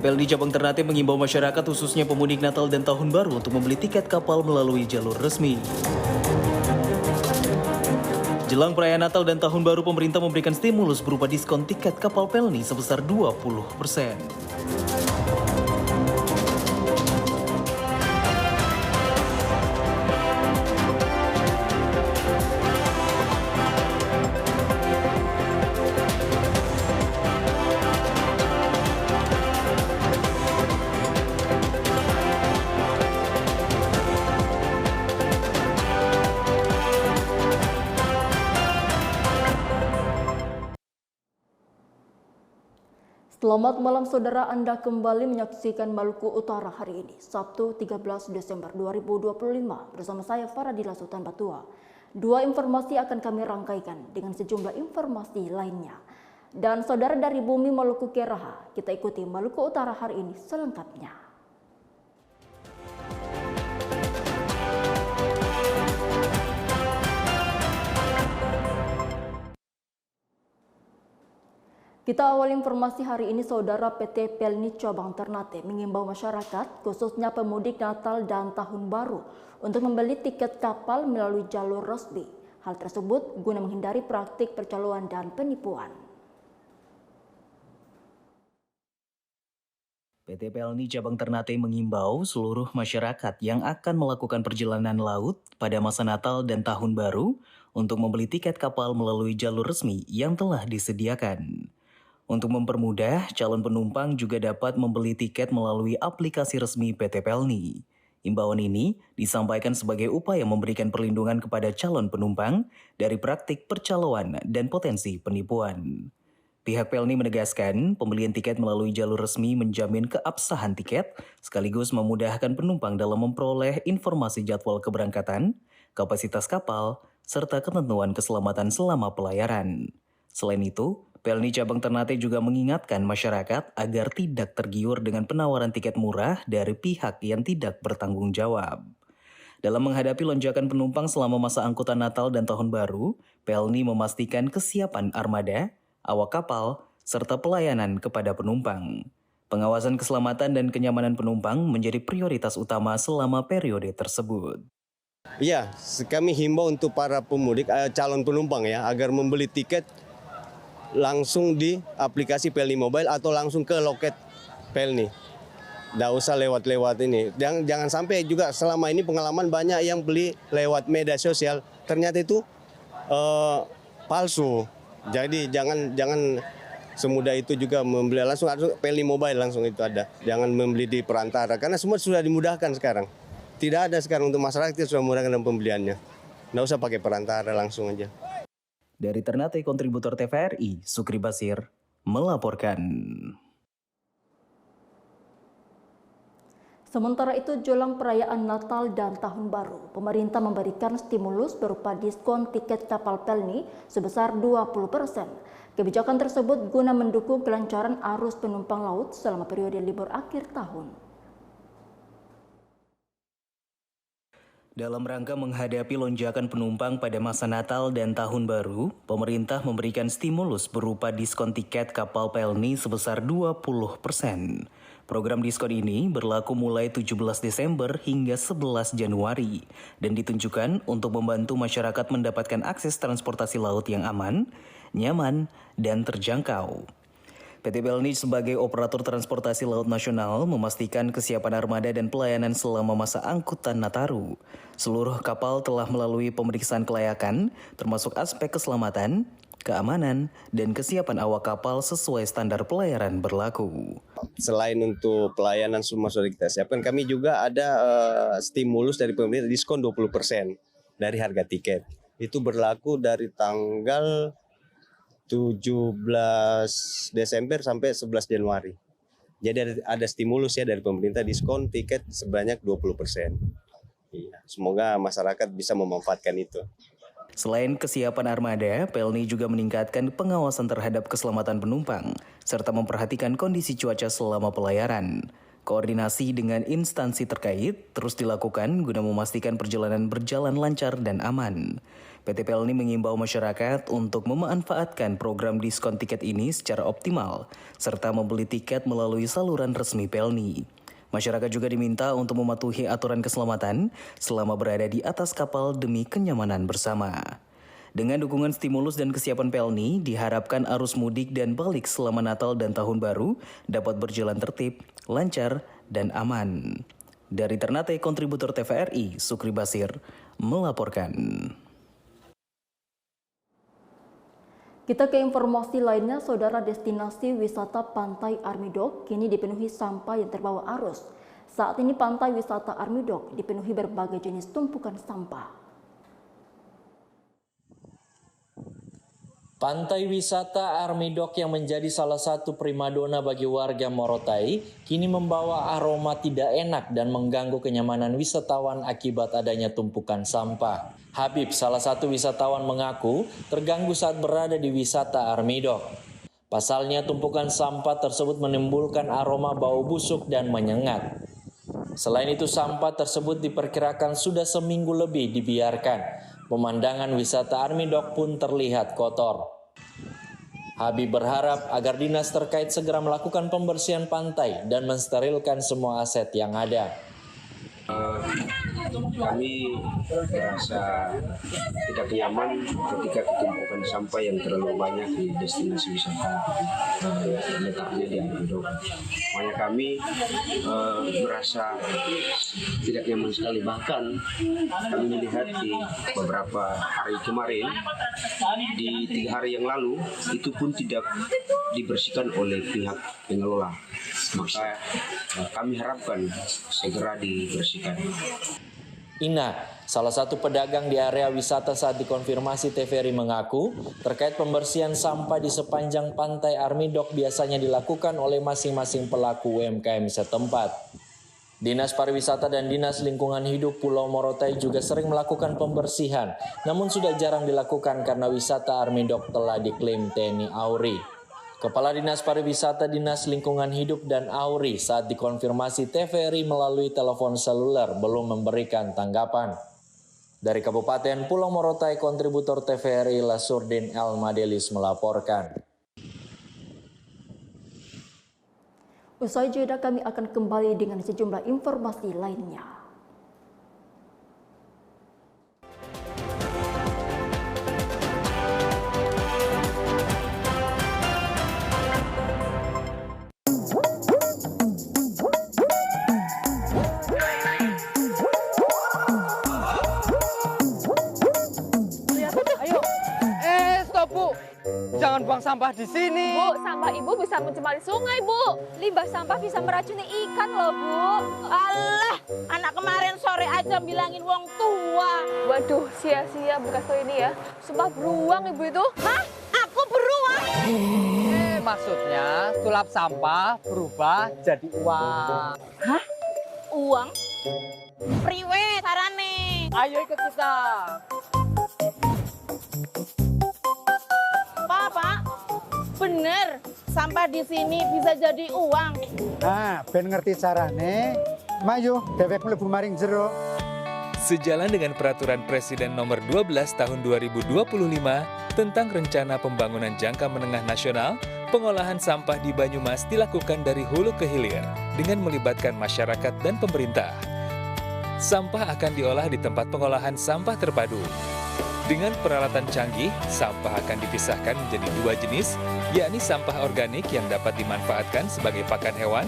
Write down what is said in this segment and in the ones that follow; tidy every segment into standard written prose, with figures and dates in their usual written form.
PLN Cabang Ternate mengimbau masyarakat khususnya pemudik Natal dan Tahun Baru untuk membeli tiket kapal melalui jalur resmi. Jelang perayaan Natal dan Tahun Baru, pemerintah memberikan stimulus berupa diskon tiket kapal PLN sebesar 20%. Selamat malam saudara, Anda kembali menyaksikan Maluku Utara hari ini, Sabtu 13 Desember 2025 bersama saya Faradila Sultan Batua. Dua informasi akan kami rangkaikan dengan sejumlah informasi lainnya. Dan saudara dari bumi Maluku ke Raha, kita ikuti Maluku Utara hari ini selengkapnya. Kita awal informasi hari ini, saudara. PT PLN Cabang Ternate mengimbau masyarakat, khususnya pemudik Natal dan Tahun Baru, untuk membeli tiket kapal melalui jalur resmi. Hal tersebut guna menghindari praktik percaloan dan penipuan. PT PLN Cabang Ternate mengimbau seluruh masyarakat yang akan melakukan perjalanan laut pada masa Natal dan Tahun Baru untuk membeli tiket kapal melalui jalur resmi yang telah disediakan. Untuk mempermudah, calon penumpang juga dapat membeli tiket melalui aplikasi resmi PT PLN. Imbauan ini disampaikan sebagai upaya memberikan perlindungan kepada calon penumpang dari praktik percaloan dan potensi penipuan. Pihak PLN menegaskan, pembelian tiket melalui jalur resmi menjamin keabsahan tiket, sekaligus memudahkan penumpang dalam memperoleh informasi jadwal keberangkatan, kapasitas kapal, serta ketentuan keselamatan selama pelayaran. Selain itu, PLN Cabang Ternate juga mengingatkan masyarakat agar tidak tergiur dengan penawaran tiket murah dari pihak yang tidak bertanggung jawab. Dalam menghadapi lonjakan penumpang selama masa angkutan Natal dan Tahun Baru, PLN memastikan kesiapan armada, awak kapal, serta pelayanan kepada penumpang. Pengawasan keselamatan dan kenyamanan penumpang menjadi prioritas utama selama periode tersebut. Ya, kami himbau untuk para pemudik, calon penumpang ya, agar membeli tiket langsung di aplikasi PLN Mobile atau langsung ke loket PLN. Nggak usah lewat-lewat ini. Jangan sampai juga selama ini pengalaman banyak yang beli lewat media sosial, ternyata itu palsu. Jadi jangan semudah itu juga membeli langsung PLN Mobile langsung itu ada. Jangan membeli di perantara karena semua sudah dimudahkan sekarang. Tidak ada sekarang untuk masyarakat yang sudah memudahkan dalam pembeliannya. Nggak usah pakai perantara, langsung aja. Dari Ternate, kontributor TVRI, Sukri Basir, melaporkan. Sementara itu, jelang perayaan Natal dan Tahun Baru, pemerintah memberikan stimulus berupa diskon tiket kapal PLN sebesar 20%. Kebijakan tersebut guna mendukung kelancaran arus penumpang laut selama periode libur akhir tahun. Dalam rangka menghadapi lonjakan penumpang pada masa Natal dan Tahun Baru, pemerintah memberikan stimulus berupa diskon tiket kapal PLN sebesar 20%. Program diskon ini berlaku mulai 17 Desember hingga 11 Januari dan ditunjukkan untuk membantu masyarakat mendapatkan akses transportasi laut yang aman, nyaman, dan terjangkau. PT PLN sebagai operator transportasi laut nasional memastikan kesiapan armada dan pelayanan selama masa angkutan Nataru. Seluruh kapal telah melalui pemeriksaan kelayakan, termasuk aspek keselamatan, keamanan, dan kesiapan awak kapal sesuai standar pelayaran berlaku. Selain untuk pelayanan semua sudah kita siapkan, kami juga ada stimulus dari pemerintah diskon 20% dari harga tiket. Itu berlaku dari tanggal 17 Desember sampai 11 Januari. Jadi ada stimulus ya dari pemerintah diskon tiket sebanyak 20%. Iya, semoga masyarakat bisa memanfaatkan itu. Selain kesiapan armada, PLN juga meningkatkan pengawasan terhadap keselamatan penumpang, serta memperhatikan kondisi cuaca selama pelayaran. Koordinasi dengan instansi terkait terus dilakukan guna memastikan perjalanan berjalan lancar dan aman. PT Pelni mengimbau masyarakat untuk memanfaatkan program diskon tiket ini secara optimal, serta membeli tiket melalui saluran resmi Pelni. Masyarakat juga diminta untuk mematuhi aturan keselamatan selama berada di atas kapal demi kenyamanan bersama. Dengan dukungan stimulus dan kesiapan Pelni, diharapkan arus mudik dan balik selama Natal dan Tahun Baru dapat berjalan tertib, lancar, dan aman. Dari Ternate, kontributor TVRI, Sukri Basir, melaporkan. Kita ke informasi lainnya, saudara. Destinasi wisata Pantai Armidok kini dipenuhi sampah yang terbawa arus. Saat ini Pantai Wisata Armidok dipenuhi berbagai jenis tumpukan sampah. Pantai wisata Armidok yang menjadi salah satu primadona bagi warga Morotai kini membawa aroma tidak enak dan mengganggu kenyamanan wisatawan akibat adanya tumpukan sampah. Habib, salah satu wisatawan, mengaku terganggu saat berada di wisata Armidok. Pasalnya tumpukan sampah tersebut menimbulkan aroma bau busuk dan menyengat. Selain itu sampah tersebut diperkirakan sudah seminggu lebih dibiarkan. Pemandangan wisata Armidok pun terlihat kotor. Habib berharap agar dinas terkait segera melakukan pembersihan pantai dan mensterilkan semua aset yang ada. Kami merasa tidak nyaman ketika ketumpukan sampah yang terlalu banyak di destinasi wisata letaknya di Armidok. Makanya kami merasa tidak nyaman sekali. Bahkan kami melihat di beberapa hari kemarin, di 3 hari yang lalu, itu pun tidak dibersihkan oleh pihak pengelola. Maka kami harapkan segera dibersihkan. Ina, salah satu pedagang di area wisata saat dikonfirmasi TVRI mengaku terkait pembersihan sampah di sepanjang pantai Armidok biasanya dilakukan oleh masing-masing pelaku UMKM setempat. Dinas Pariwisata dan Dinas Lingkungan Hidup Pulau Morotai juga sering melakukan pembersihan, namun sudah jarang dilakukan karena wisata Armidok telah diklaim TNI Auri. Kepala Dinas Pariwisata, Dinas Lingkungan Hidup dan Auri saat dikonfirmasi TVRI melalui telepon seluler belum memberikan tanggapan. Dari Kabupaten Pulau Morotai, kontributor TVRI Lasurdin El Madelis melaporkan. Usai jeda kami akan kembali dengan sejumlah informasi lainnya. Jangan buang sampah di sini. Bu, sampah ibu bisa mencemari sungai, Bu. Limbah sampah bisa meracuni ikan loh, Bu. Alah, anak kemarin sore aja bilangin wong tua. Waduh, sia-sia bekas tuh ini ya. Sumpah beruang ibu itu. Hah? Aku beruang? Maksudnya sulap sampah berubah jadi uang. Hah? Uang? Priwe sarane. Ayo ikut kita. Pak, bener sampah di sini bisa jadi uang. Nah, ben ngerti carane, mayu dhewek mlebu maring jero. Sejalan dengan Peraturan Presiden Nomor 12 Tahun 2025 tentang Rencana Pembangunan Jangka Menengah Nasional, pengolahan sampah di Banyumas dilakukan dari hulu ke hilir dengan melibatkan masyarakat dan pemerintah. Sampah akan diolah di tempat pengolahan sampah terpadu. Dengan peralatan canggih, sampah akan dipisahkan menjadi 2 jenis, yakni sampah organik yang dapat dimanfaatkan sebagai pakan hewan,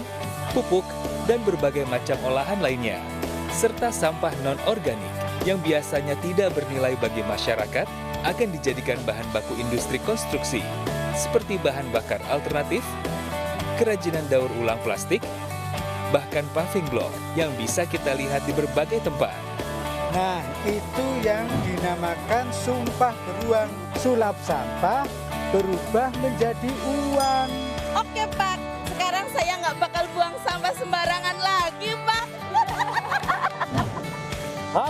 pupuk, dan berbagai macam olahan lainnya, serta sampah non-organik yang biasanya tidak bernilai bagi masyarakat akan dijadikan bahan baku industri konstruksi, seperti bahan bakar alternatif, kerajinan daur ulang plastik, bahkan paving block yang bisa kita lihat di berbagai tempat. Nah, itu yang dinamakan sumpah beruang. Sulap sampah berubah menjadi uang. Oke, Pak. Sekarang saya nggak bakal buang sampah sembarangan lagi, Pak.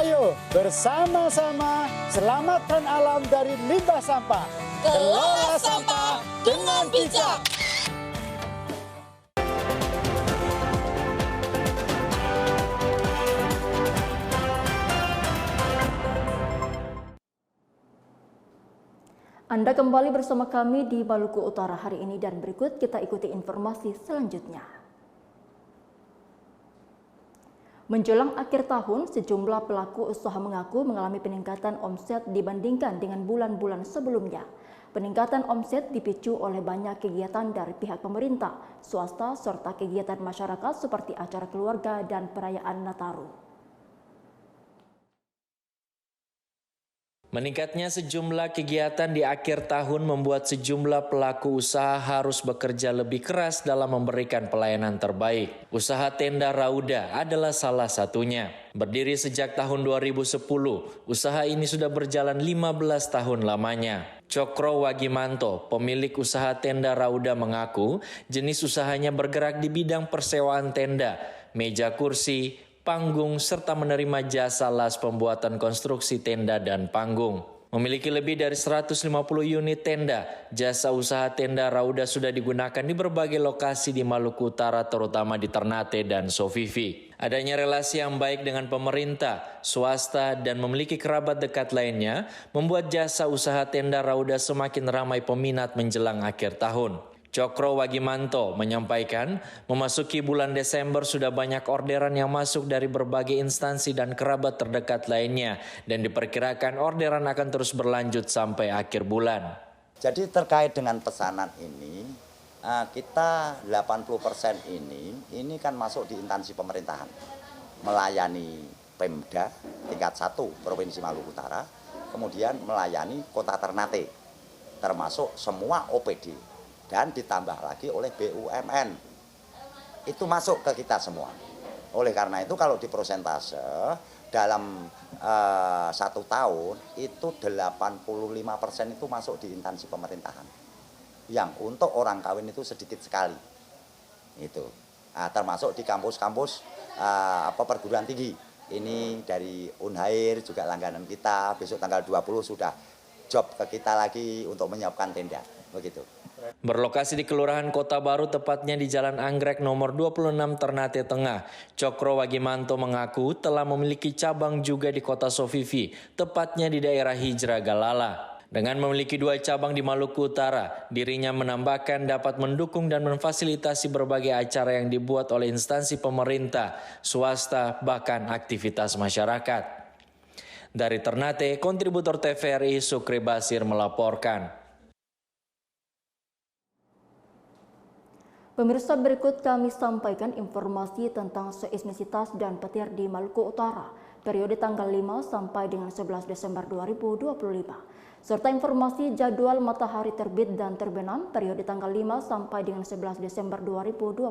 Ayo bersama-sama selamatkan alam dari limbah sampah. Kelola sampah dengan bijak. Anda kembali bersama kami di Maluku Utara hari ini dan berikut kita ikuti informasi selanjutnya. Menjelang akhir tahun, sejumlah pelaku usaha mengaku mengalami peningkatan omset dibandingkan dengan bulan-bulan sebelumnya. Peningkatan omset dipicu oleh banyak kegiatan dari pihak pemerintah, swasta, serta kegiatan masyarakat seperti acara keluarga dan perayaan Nataru. Meningkatnya sejumlah kegiatan di akhir tahun membuat sejumlah pelaku usaha harus bekerja lebih keras dalam memberikan pelayanan terbaik. Usaha tenda Rauda adalah salah satunya. Berdiri sejak tahun 2010, usaha ini sudah berjalan 15 tahun lamanya. Cokro Wagimanto, pemilik usaha tenda Rauda mengaku jenis usahanya bergerak di bidang persewaan tenda, meja kursi, panggung, serta menerima jasa las pembuatan konstruksi tenda dan panggung. Memiliki lebih dari 150 unit tenda, jasa usaha tenda Rauda sudah digunakan di berbagai lokasi di Maluku Utara, terutama di Ternate dan Sofifi. Adanya relasi yang baik dengan pemerintah, swasta, dan memiliki kerabat dekat lainnya, membuat jasa usaha tenda Rauda semakin ramai peminat menjelang akhir tahun. Cokro Wagimanto menyampaikan, memasuki bulan Desember sudah banyak orderan yang masuk dari berbagai instansi dan kerabat terdekat lainnya, dan diperkirakan orderan akan terus berlanjut sampai akhir bulan. Jadi terkait dengan pesanan ini, kita 80% ini kan masuk di instansi pemerintahan, melayani Pemda tingkat 1 Provinsi Maluku Utara, kemudian melayani Kota Ternate, termasuk semua OPD. Dan ditambah lagi oleh BUMN, itu masuk ke kita semua. Oleh karena itu kalau di persentase dalam 1 tahun itu 85% itu masuk di instansi pemerintahan. Yang untuk orang kawin itu sedikit sekali. Itu. Termasuk di kampus-kampus perguruan tinggi. Ini dari Unhair juga langganan kita, besok tanggal 20 sudah job ke kita lagi untuk menyiapkan tenda. Begitu. Berlokasi di Kelurahan Kota Baru, tepatnya di Jalan Anggrek nomor 26 Ternate Tengah, Cokro Wagimanto mengaku telah memiliki cabang juga di Kota Sofifi, tepatnya di daerah Hijrah Galala. Dengan memiliki 2 cabang di Maluku Utara, dirinya menambahkan dapat mendukung dan memfasilitasi berbagai acara yang dibuat oleh instansi pemerintah, swasta, bahkan aktivitas masyarakat. Dari Ternate, kontributor TVRI Sukri Basir melaporkan. Pemirsa, berikut kami sampaikan informasi tentang seismisitas dan petir di Maluku Utara periode tanggal 5 sampai dengan 11 Desember 2025 serta informasi jadwal matahari terbit dan terbenam periode tanggal 5 sampai dengan 11 Desember 2025.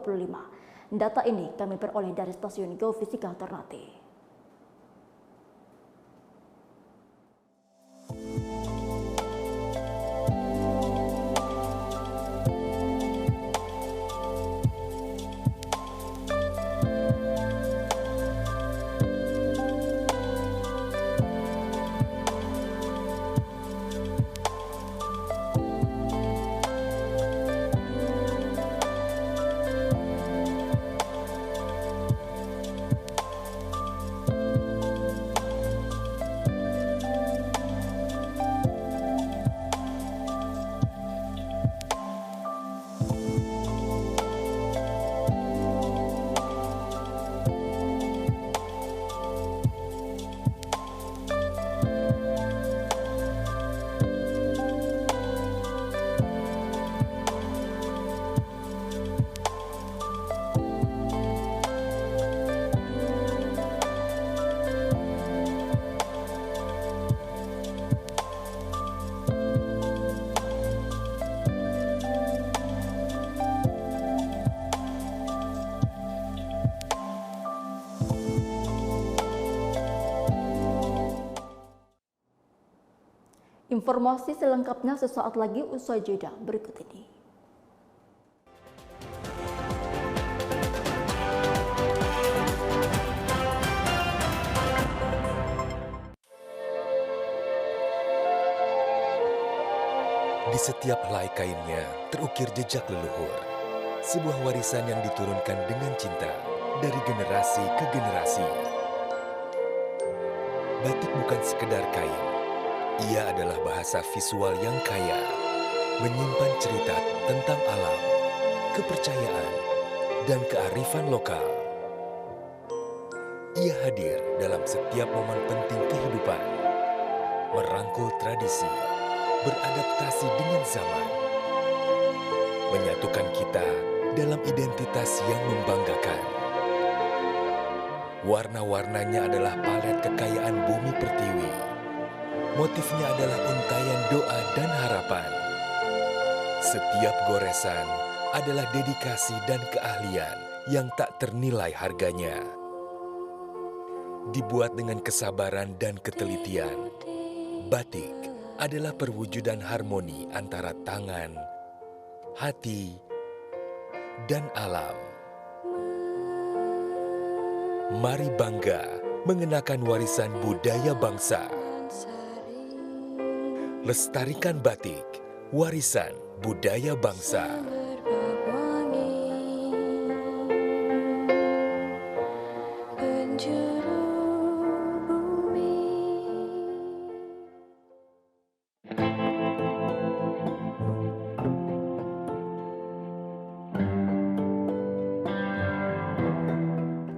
Data ini kami peroleh dari stasiun Geofisika Ternate. Informasi selengkapnya sesaat lagi usai jeda berikut ini. Di setiap helai kainnya terukir jejak leluhur. Sebuah warisan yang diturunkan dengan cinta dari generasi ke generasi. Batik bukan sekedar kain, Ia adalah bahasa visual yang kaya, menyimpan cerita tentang alam, kepercayaan, dan kearifan lokal. Ia hadir dalam setiap momen penting kehidupan, merangkul tradisi, beradaptasi dengan zaman, menyatukan kita dalam identitas yang membanggakan. Warna-warnanya adalah palet kekayaan bumi pertiwi. Motifnya adalah untayan doa dan harapan. Setiap goresan adalah dedikasi dan keahlian yang tak ternilai harganya. Dibuat dengan kesabaran dan ketelitian, batik adalah perwujudan harmoni antara tangan, hati, dan alam. Mari bangga mengenakan warisan budaya bangsa. Lestarikan batik, warisan budaya bangsa.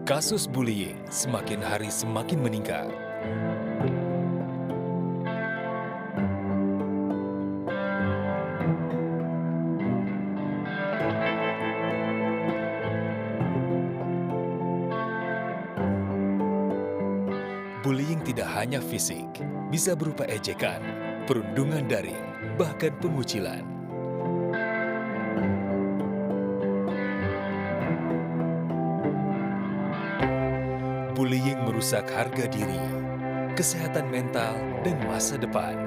Kasus bullying semakin hari semakin meningkat. Bullying tidak hanya fisik, bisa berupa ejekan, perundungan daring, bahkan pengucilan. Bullying merusak harga diri, kesehatan mental, dan masa depan.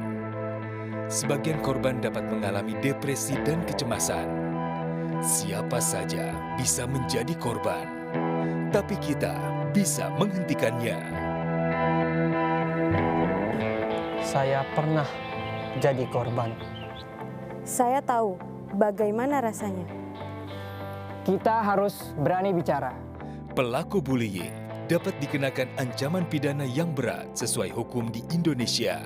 Sebagian korban dapat mengalami depresi dan kecemasan. Siapa saja bisa menjadi korban, tapi kita bisa menghentikannya. Saya pernah jadi korban. Saya tahu bagaimana rasanya. Kita harus berani bicara. Pelaku bullying dapat dikenakan ancaman pidana yang berat sesuai hukum di Indonesia.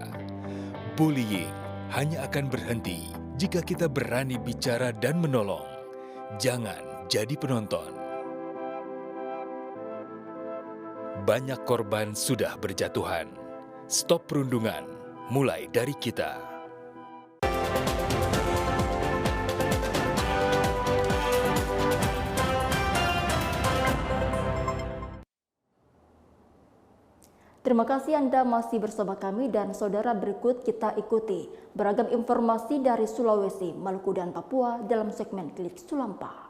Bullying hanya akan berhenti jika kita berani bicara dan menolong. Jangan jadi penonton. Banyak korban sudah berjatuhan. Stop perundungan, mulai dari kita. Terima kasih Anda masih bersama kami dan saudara, berikut kita ikuti beragam informasi dari Sulawesi, Maluku, dan Papua dalam segmen Klik Sulampa.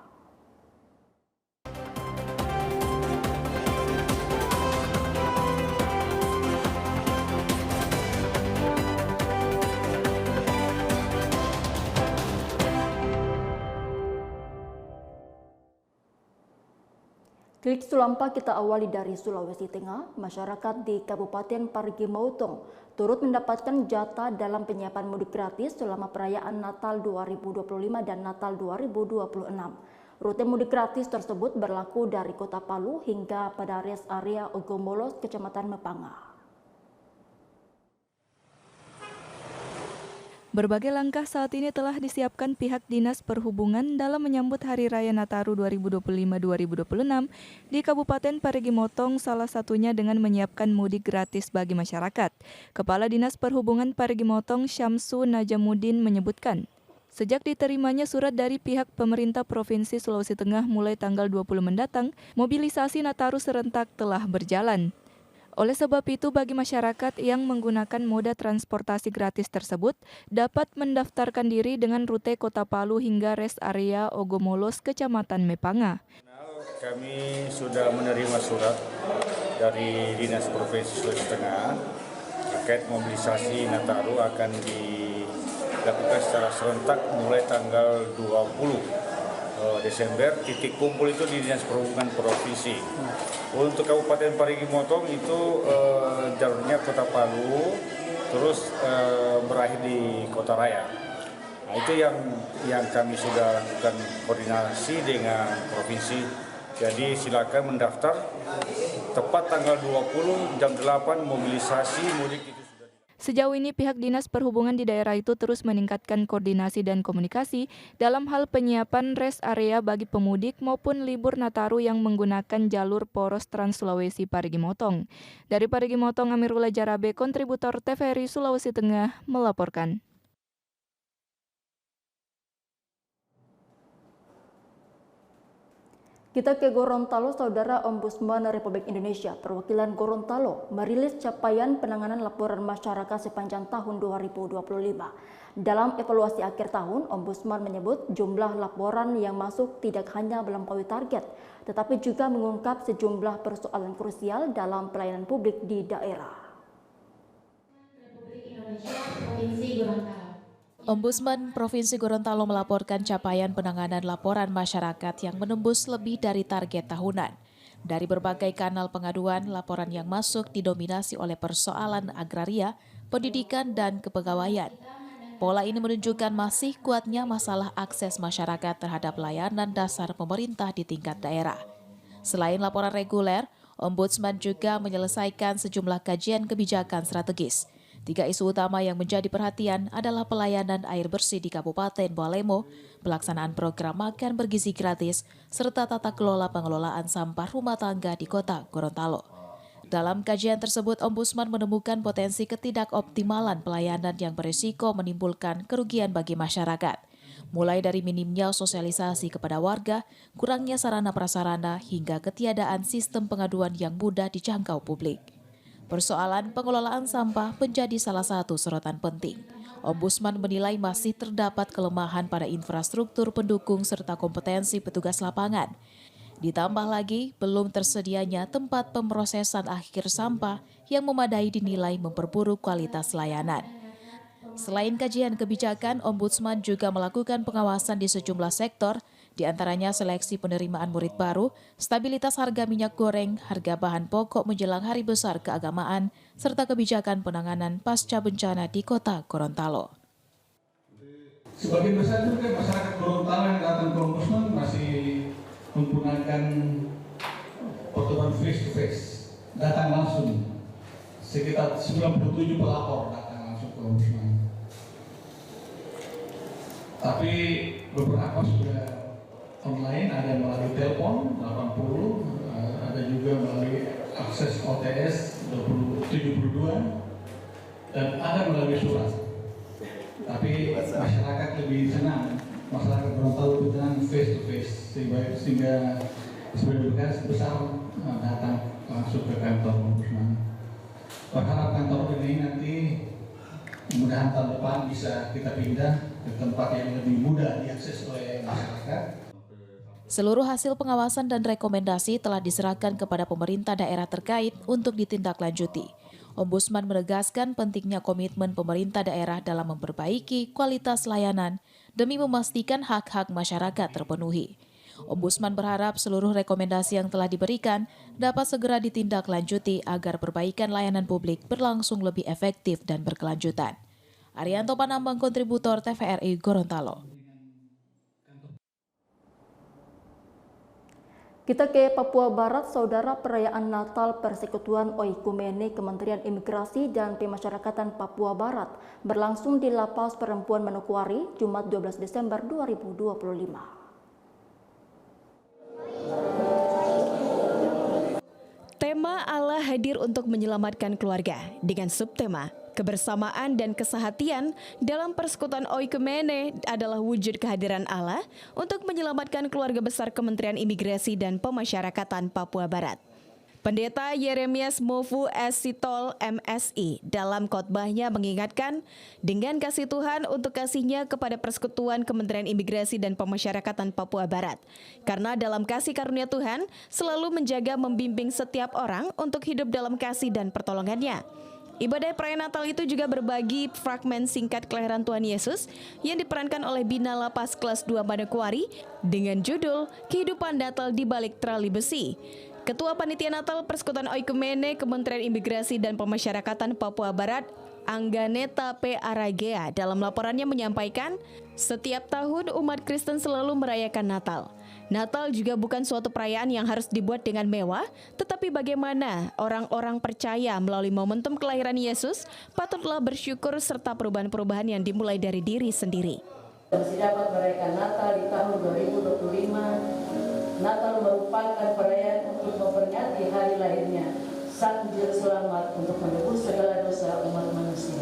Klik Sulampa kita awali dari Sulawesi Tengah. Masyarakat di Kabupaten Parigi Motong turut mendapatkan jatah dalam penyiapan mudik gratis selama perayaan Natal 2025 dan Natal 2026. Rute mudik gratis tersebut berlaku dari Kota Palu hingga pada rest area Ogomolos, Kecamatan Mepanga. Berbagai langkah saat ini telah disiapkan pihak Dinas Perhubungan dalam menyambut Hari Raya Nataru 2025-2026 di Kabupaten Parigi Motong, salah satunya dengan menyiapkan mudik gratis bagi masyarakat. Kepala Dinas Perhubungan Parigi Motong, Syamsu Najamuddin, menyebutkan, sejak diterimanya surat dari pihak pemerintah Provinsi Sulawesi Tengah mulai tanggal 20 mendatang, mobilisasi Nataru serentak telah berjalan. Oleh sebab itu, bagi masyarakat yang menggunakan moda transportasi gratis tersebut dapat mendaftarkan diri dengan rute Kota Palu hingga rest area Ogomolos, Kecamatan Mepanga. Kami sudah menerima surat dari Dinas Provinsi Sulawesi Tengah terkait mobilisasi Nataru akan dilakukan secara serentak mulai tanggal 20 Desember. Titik kumpul itu di Dinas Perhubungan Provinsi. Untuk Kabupaten Parigi Motong itu jalurnya Kota Palu, terus berakhir di Kota Raya. Nah, itu yang kami sudah lakukan koordinasi dengan provinsi. Jadi silakan mendaftar. Tepat tanggal 20 jam 8 mobilisasi mudik itu. Sejauh ini pihak Dinas Perhubungan di daerah itu terus meningkatkan koordinasi dan komunikasi dalam hal penyiapan rest area bagi pemudik maupun libur Nataru yang menggunakan jalur poros Trans Sulawesi Parigi Motong. Dari Parigi Motong, Amirullah Jarabe, kontributor TVRI Sulawesi Tengah, melaporkan. Kita ke Gorontalo, Saudara. Ombudsman Republik Indonesia perwakilan Gorontalo merilis capaian penanganan laporan masyarakat sepanjang tahun 2025. Dalam evaluasi akhir tahun, Ombudsman menyebut jumlah laporan yang masuk tidak hanya melampaui target, tetapi juga mengungkap sejumlah persoalan krusial dalam pelayanan publik di daerah. Ombudsman Provinsi Gorontalo melaporkan capaian penanganan laporan masyarakat yang menembus lebih dari target tahunan. Dari berbagai kanal pengaduan, laporan yang masuk didominasi oleh persoalan agraria, pendidikan, dan kepegawaian. Pola ini menunjukkan masih kuatnya masalah akses masyarakat terhadap layanan dasar pemerintah di tingkat daerah. Selain laporan reguler, Ombudsman juga menyelesaikan sejumlah kajian kebijakan strategis. 3 isu utama yang menjadi perhatian adalah pelayanan air bersih di Kabupaten Bualemo, pelaksanaan program makan bergizi gratis, serta tata kelola pengelolaan sampah rumah tangga di Kota Gorontalo. Dalam kajian tersebut, Ombudsman menemukan potensi ketidakoptimalan pelayanan yang berisiko menimbulkan kerugian bagi masyarakat, mulai dari minimnya sosialisasi kepada warga, kurangnya sarana prasarana, hingga ketiadaan sistem pengaduan yang mudah dijangkau publik. Persoalan pengelolaan sampah menjadi salah satu sorotan penting. Ombudsman menilai masih terdapat kelemahan pada infrastruktur pendukung serta kompetensi petugas lapangan. Ditambah lagi, belum tersedianya tempat pemrosesan akhir sampah yang memadai dinilai memperburuk kualitas layanan. Selain kajian kebijakan, Ombudsman juga melakukan pengawasan di sejumlah sektor, di antaranya seleksi penerimaan murid baru, stabilitas harga minyak goreng, harga bahan pokok menjelang hari besar keagamaan, serta kebijakan penanganan pasca bencana di Kota Gorontalo. Sebagian besar juga masyarakat Gorontalo yang datang ke Ombudsman masih menggunakan pertemuan face to face, datang langsung. Sekitar 97 pelapor datang langsung ke Ombudsman. Tapi beberapa sudah online, ada melalui telepon 80, ada juga melalui akses OTS 72, dan ada melalui surat. Tapi masyarakat lebih senang, masyarakat Gorontalo lebih senang face to face, sehingga sebagian besar datang langsung ke kantor Ombudsman. Berharap kantor ini nanti mudah-mudahan tahun depan bisa kita pindah ke tempat yang lebih mudah diakses oleh masyarakat. Seluruh hasil pengawasan dan rekomendasi telah diserahkan kepada pemerintah daerah terkait untuk ditindaklanjuti. Ombudsman menegaskan pentingnya komitmen pemerintah daerah dalam memperbaiki kualitas layanan demi memastikan hak-hak masyarakat terpenuhi. Ombudsman berharap seluruh rekomendasi yang telah diberikan dapat segera ditindaklanjuti agar perbaikan layanan publik berlangsung lebih efektif dan berkelanjutan. Arianto Panambang, kontributor TVRI Gorontalo. Kita ke Papua Barat, Saudara. Perayaan Natal Persekutuan Oikumene Kementerian Imigrasi dan Pemasyarakatan Papua Barat berlangsung di Lapas Perempuan Manokwari, Jumat 12 Desember 2025. Tema Allah hadir untuk menyelamatkan keluarga dengan subtema kebersamaan dan kesehatian dalam persekutuan Oikumene adalah wujud kehadiran Allah untuk menyelamatkan keluarga besar Kementerian Imigrasi dan Pemasyarakatan Papua Barat. Pendeta Yeremias Mofu S. Sitol MSI dalam khotbahnya mengingatkan dengan kasih Tuhan untuk kasihnya kepada Persekutuan Kementerian Imigrasi dan Pemasyarakatan Papua Barat. Karena dalam kasih karunia Tuhan selalu menjaga membimbing setiap orang untuk hidup dalam kasih dan pertolongannya. Ibadah perayaan Natal itu juga berbagi fragmen singkat kelahiran Tuhan Yesus yang diperankan oleh Bina Lapas kelas 2 Manokwari dengan judul Kehidupan Natal di Balik Trali Besi. Ketua Panitia Natal Persekutuan Oikumene Kementerian Imigrasi dan Pemasyarakatan Papua Barat, Angganeta P. Aragea, dalam laporannya menyampaikan, setiap tahun umat Kristen selalu merayakan Natal. Natal juga bukan suatu perayaan yang harus dibuat dengan mewah, tetapi bagaimana orang-orang percaya melalui momentum kelahiran Yesus patutlah bersyukur serta perubahan-perubahan yang dimulai dari diri sendiri. Masih dapat merayakan Natal di tahun 2025. Natal merupakan perayaan untuk memperingati hari lahirnya Sang Juru Selamat untuk menebus segala dosa umat manusia.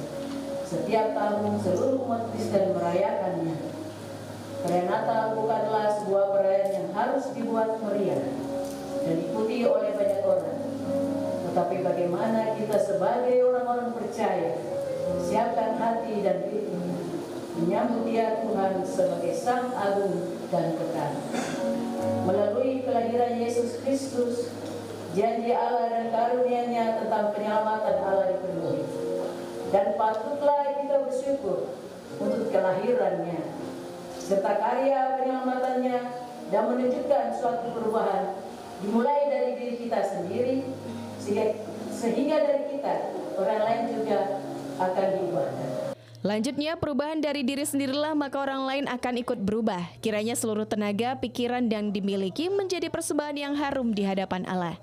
Setiap tahun seluruh umat Kristen merayakannya. Perayaan Natal bukanlah sebuah perayaan yang harus dibuat meriah dan diikuti oleh banyak orang. Tetapi bagaimana kita sebagai orang-orang percaya siapkan hati dan diri menyambut Dia Tuhan sebagai Sang Agung dan Kekal. Melalui kelahiran Yesus Kristus, janji Allah dan karunia-Nya tentang penyelamatan Allah dipenuhi. Dan patutlah kita bersyukur untuk kelahirannya serta karya penyelamatannya dan menunjukkan suatu perubahan dimulai dari diri kita sendiri sehingga dari kita orang lain juga akan diubahkan. Lanjutnya, perubahan dari diri sendirilah maka orang lain akan ikut berubah. Kiranya seluruh tenaga, pikiran yang dimiliki menjadi persembahan yang harum di hadapan Allah.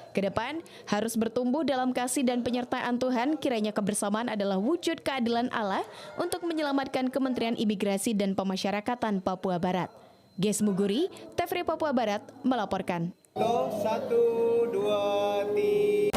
Kedepan harus bertumbuh dalam kasih dan penyertaan Tuhan. Kiranya kebersamaan adalah wujud keadilan Allah untuk menyelamatkan Kementerian Imigrasi dan Pemasyarakatan Papua Barat. Ges Muguri, TVRI Papua Barat melaporkan. 1, 2, 3.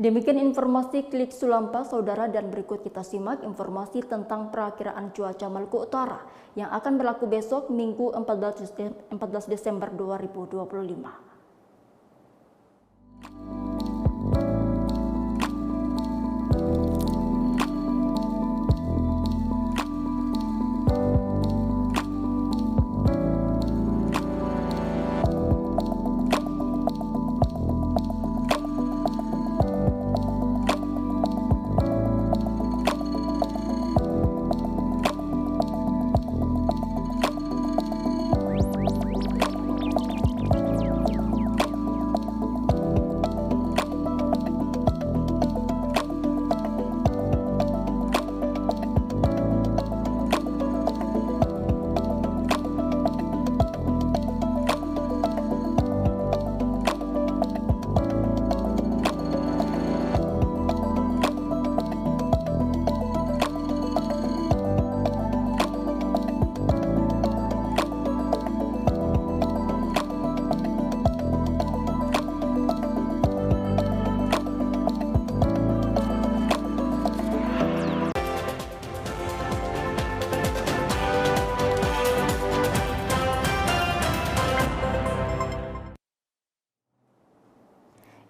Demikian informasi Klik Sulampa, saudara, dan berikut kita simak informasi tentang perakiraan cuaca Maluku Utara yang akan berlaku besok Minggu 14 Desember 2025.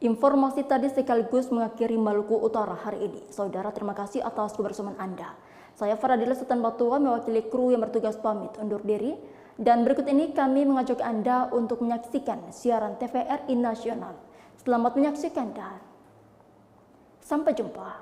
Informasi tadi sekaligus mengakhiri Maluku Utara hari ini. Saudara, terima kasih atas kebersamaan Anda. Saya Faradila Sultan Batua mewakili kru yang bertugas pamit undur diri. Dan berikut ini kami mengajak Anda untuk menyaksikan siaran TVRI Nasional. Selamat menyaksikan dan sampai jumpa.